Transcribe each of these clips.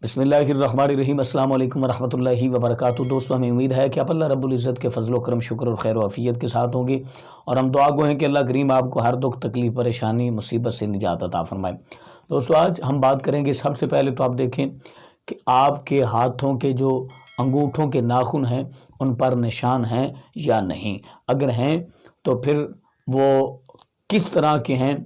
बिस्मिल्लाहिर्रहमानिर्रहीम। अस्सलाम वालेकुम वरहमतुल्लाहि वबरकातुहू। दोस्तों, हमें उम्मीद है कि आप अल्लाह रब्बुल इज़्ज़त के फजल करम, शुक्र और खैर आफियत के साथ होंगे और हम दुआ गो हैं कि अल्लाह करीम आपको हर दुख, तकलीफ, परेशानी, मुसीबत से निजात अता फरमाए। दोस्तों, आज हम बात करेंगे, सबसे पहले तो आप देखें कि आपके हाथों के जो अंगूठों के नाखून हैं उन पर निशान हैं या नहीं। अगर हैं तो फिर वो किस तरह के हैं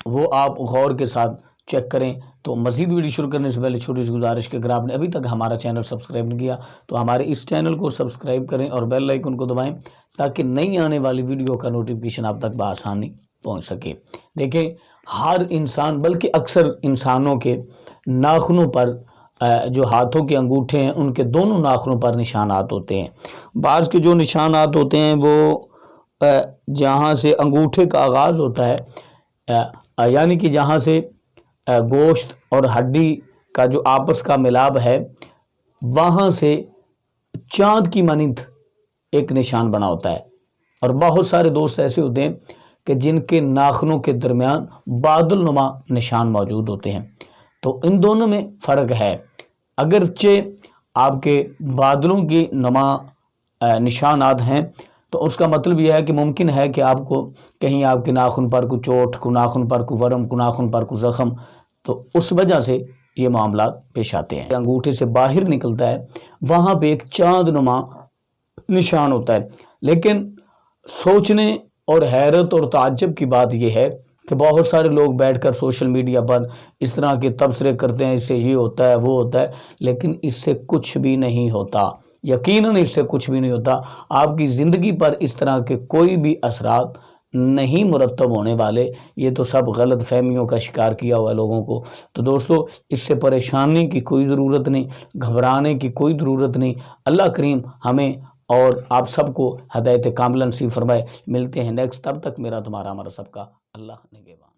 वो आप गौर के साथ चेक करें। तो मज़ीद वीडियो शुरू करने से पहले छोटी सी गुजारिश कि अगर आपने अभी तक हमारा चैनल सब्सक्राइब नहीं किया तो हमारे इस चैनल को सब्सक्राइब करें और बेल आइकन को दबाएं ताकि नई आने वाली वीडियो का नोटिफिकेशन आप तक बआसानी पहुंच सके। देखें, हर इंसान, बल्कि अक्सर इंसानों के नाखूनों पर जो हाथों के अंगूठे हैं उनके दोनों नाखूनों पर निशानात होते हैं। बाज़ के जो निशानात होते हैं वो जहाँ से अंगूठे का आगाज़ होता है, यानी कि जहाँ से गोश्त और हड्डी का जो आपस का मिलाप है वहाँ से चाँद की मानिंद एक निशान बना होता है। और बहुत सारे दोस्त ऐसे होते हैं कि जिनके नाखूनों के दरमियान बादल नुमा निशान मौजूद होते हैं। तो इन दोनों में फ़र्क है। अगरचे आपके बादलों की नुमा निशानात हैं तो उसका मतलब यह है कि मुमकिन है कि आपको कहीं आपके नाखून पर कोई चोट, को नाखून पर कोई वरम, को नाखून पर कोई ज़ख़म, तो उस वजह से ये मामला पेश आते हैं। अंगूठे से बाहर निकलता है वहाँ पे एक चाँद नुमा निशान होता है। लेकिन सोचने और हैरत और ताज्जुब की बात यह है कि बहुत सारे लोग बैठकर सोशल मीडिया पर इस तरह के तबसरे करते हैं, इससे ये होता है, वो होता है, लेकिन इससे कुछ भी नहीं होता। यकीनन इससे कुछ भी नहीं होता। आपकी ज़िंदगी पर इस तरह के कोई भी असरात नहीं मुरतब होने वाले। ये तो सब गलत फहमियों का शिकार किया हुआ लोगों को। तो दोस्तों, इससे परेशानी की कोई ज़रूरत नहीं, घबराने की कोई ज़रूरत नहीं। अल्लाह करीम हमें और आप सबको हदायत कामिला नसीब फरमाए। मिलते हैं नेक्स्ट, तब तक मेरा तुम्हारा हमारा सबका अल्लाह निगहबान।